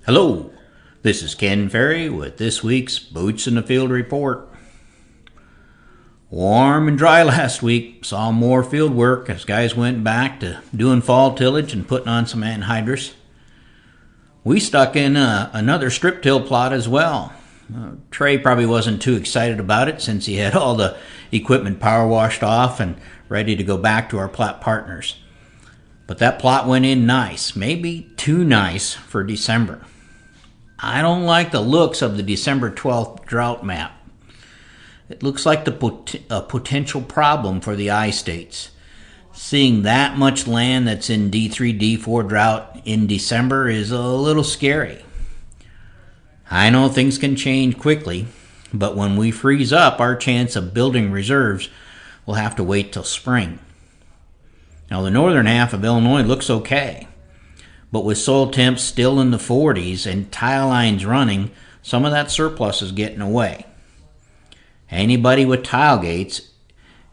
Hello, this is Ken Ferrie with this week's Boots in the Field report. Warm and dry last week. Saw more field work as guys went back to doing fall tillage and putting on some anhydrous. We stuck in another strip till plot as well. Trey probably wasn't too excited about it since he had all the equipment power washed off and ready to go back to our plot partners. But that plot went in nice, maybe too nice for December. I don't like the looks of the December 12th drought map. It looks like a potential problem for the I-states. Seeing that much land that's in D3, D4 drought in December is a little scary. I know things can change quickly, but when we freeze up, our chance of building reserves will have to wait till spring. Now, the northern half of Illinois looks okay. But with soil temps still in the 40s and tile lines running, some of that surplus is getting away. Anybody with tile gates,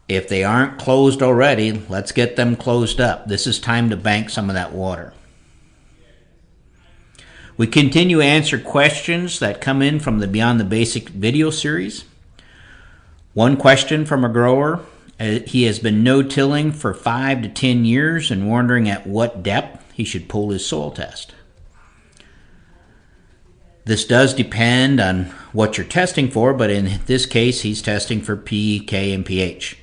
if they aren't closed already, let's get them closed up. This is time to bank some of that water. We continue to answer questions that come in from the Beyond the Basic video series. One question from a grower. He has been no-tilling for 5 to 10 years and wondering at what depth he should pull his soil test. This does depend on what you're testing for, but in this case, he's testing for P, K, and pH.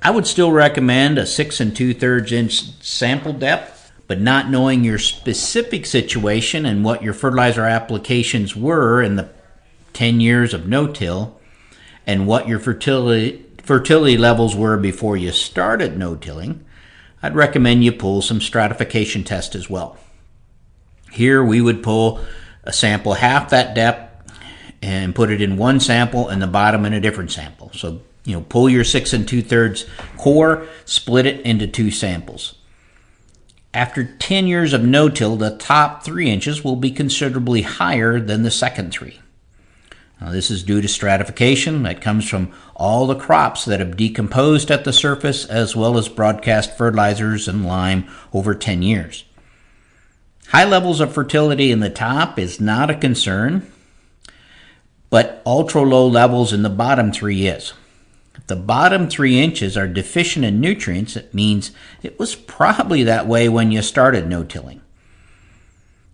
I would still recommend a 6 2/3 inch sample depth, but not knowing your specific situation and what your fertilizer applications were in the 10 years of no-till and what your fertility levels were before you started no-tilling, I'd recommend you pull some stratification tests as well. Here we would pull a sample half that depth and put it in one sample and the bottom in a different sample. So, pull your 6 2/3 core, split it into two samples. After 10 years of no-till, the top 3 inches will be considerably higher than the second 3. Now, this is due to stratification that comes from all the crops that have decomposed at the surface as well as broadcast fertilizers and lime over 10 years. High levels of fertility in the top is not a concern, but ultra-low levels in the bottom 3 is. If the bottom 3 inches are deficient in nutrients, it means it was probably that way when you started no-tilling.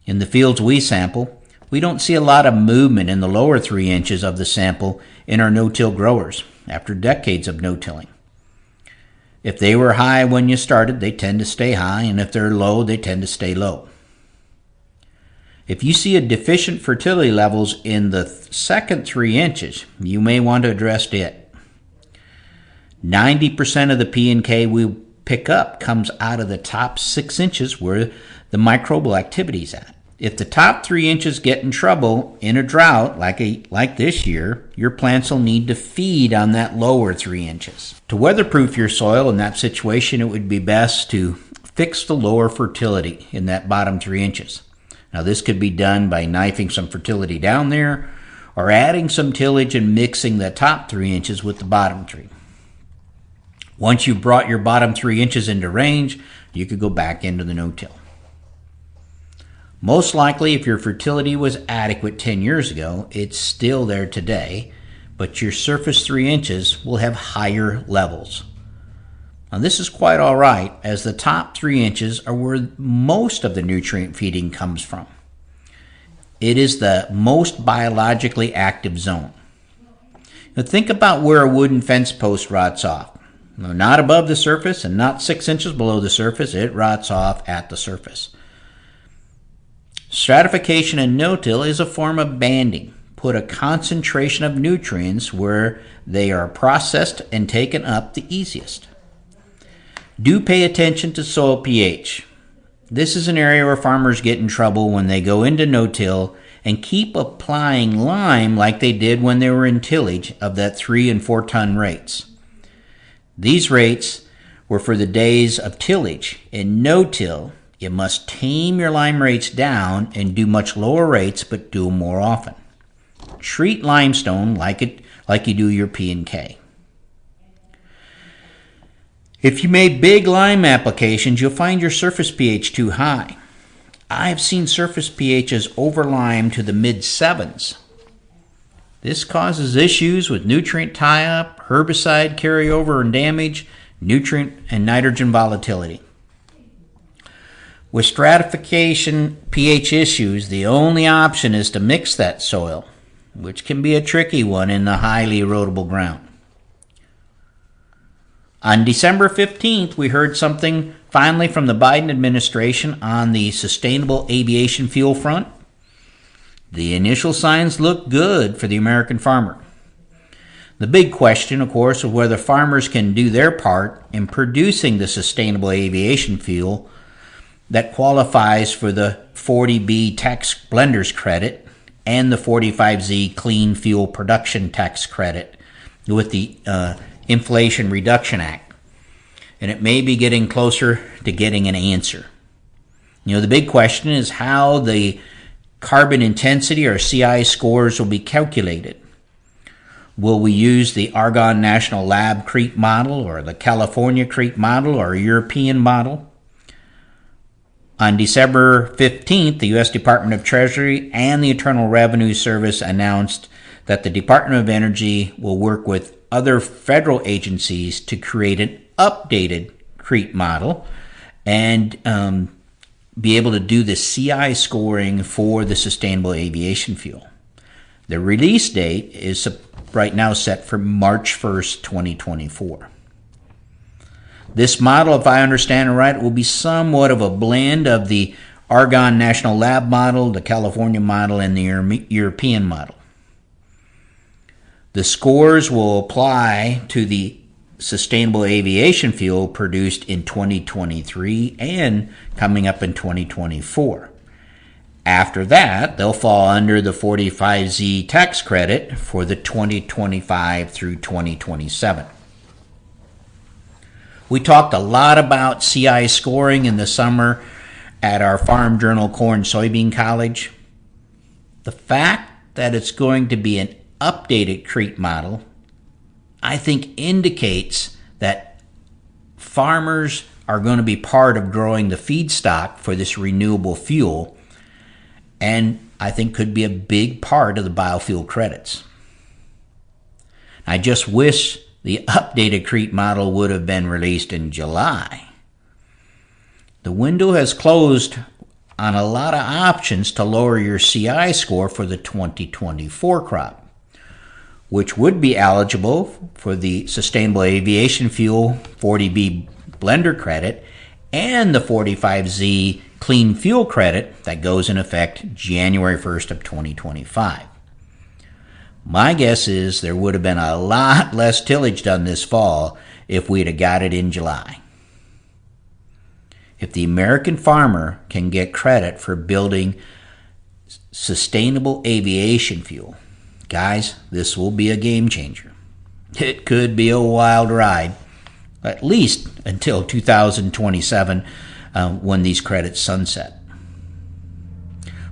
In the fields we sample, we don't see a lot of movement in the lower 3 inches of the sample in our no-till growers after decades of no-tilling. If they were high when you started, they tend to stay high, and if they're low, they tend to stay low. If you see a deficient fertility levels in the second 3 inches, you may want to address it. 90% of the P and K we pick up comes out of the top 6 inches where the microbial activity is at. If the top 3 inches get in trouble in a drought like this year, your plants will need to feed on that lower 3 inches. To weatherproof your soil in that situation, it would be best to fix the lower fertility in that bottom 3 inches. Now, this could be done by knifing some fertility down there or adding some tillage and mixing the top 3 inches with the bottom 3. Once you've brought your bottom 3 inches into range, you could go back into the no-till. Most likely, if your fertility was adequate 10 years ago, it's still there today, but your surface 3 inches will have higher levels. Now, this is quite all right, as the top 3 inches are where most of the nutrient feeding comes from. It is the most biologically active zone. Now, think about where a wooden fence post rots off. Now, not above the surface and not 6 inches below the surface, it rots off at the surface. Stratification in no-till is a form of banding. Put a concentration of nutrients where they are processed and taken up the easiest. Do pay attention to soil pH. This is an area where farmers get in trouble when they go into no-till and keep applying lime like they did when they were in tillage of that 3 and 4 ton rates. These rates were for the days of tillage. In no-till, you must tame your lime rates down and do much lower rates, but do them more often. Treat limestone like you do your P and K. If you made big lime applications, you'll find your surface pH too high. I've seen surface pHs over lime to the mid-7s. This causes issues with nutrient tie-up, herbicide carryover and damage, nutrient and nitrogen volatility. With stratification pH issues, the only option is to mix that soil, which can be a tricky one in the highly erodible ground. On December 15th, we heard something finally from the Biden administration on the sustainable aviation fuel front. The initial signs look good for the American farmer. The big question, of course, is whether farmers can do their part in producing the sustainable aviation fuel that qualifies for the 40B tax blenders credit and the 45Z clean fuel production tax credit with the Inflation Reduction Act. And it may be getting closer to getting an answer. The big question is how the carbon intensity or CI scores will be calculated. Will we use the Argonne National Lab CREEP model or the California CREEP model or a European model? On December 15th, the U.S. Department of Treasury and the Internal Revenue Service announced that the Department of Energy will work with other federal agencies to create an updated CREEP model and be able to do the CI scoring for the sustainable aviation fuel. The release date is right now set for March 1st, 2024. This model, if I understand it right, will be somewhat of a blend of the Argonne National Lab model, the California model, and the European model. The scores will apply to the sustainable aviation fuel produced in 2023 and coming up in 2024. After that, they'll fall under the 45Z tax credit for the 2025 through 2027. We talked a lot about CI scoring in the summer at our Farm Journal Corn Soybean College. The fact that it's going to be an updated CREEP model, I think, indicates that farmers are going to be part of growing the feedstock for this renewable fuel, and I think could be a big part of the biofuel credits. I just wish the updated CREEP model would have been released in July. The window has closed on a lot of options to lower your CI score for the 2024 crop, which would be eligible for the Sustainable Aviation Fuel 40B blender credit and the 45Z clean fuel credit that goes in effect January 1st of 2025. My guess is there would have been a lot less tillage done this fall if we'd have got it in July. If the American farmer can get credit for building sustainable aviation fuel, guys, this will be a game changer. It could be a wild ride, at least until 2027 when these credits sunset.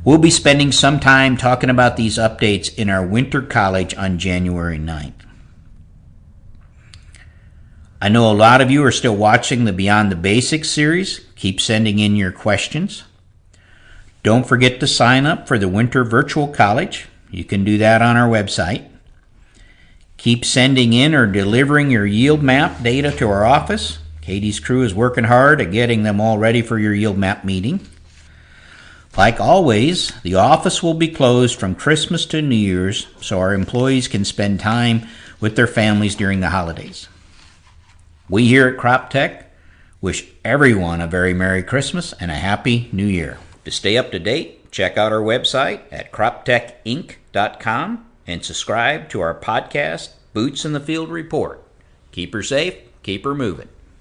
We'll be spending some time talking about these updates in our winter college on January 9th. I know a lot of you are still watching the Beyond the Basics series. Keep sending in your questions. Don't forget to sign up for the Winter Virtual College. You can do that on our website. Keep sending in or delivering your yield map data to our office. Katie's crew is working hard at getting them all ready for your yield map meeting. Like always, the office will be closed from Christmas to New Year's so our employees can spend time with their families during the holidays. We here at Crop Tech wish everyone a very Merry Christmas and a Happy New Year. To stay up to date, check out our website at croptechinc.com and subscribe to our podcast, Boots in the Field Report. Keep her safe, keep her moving.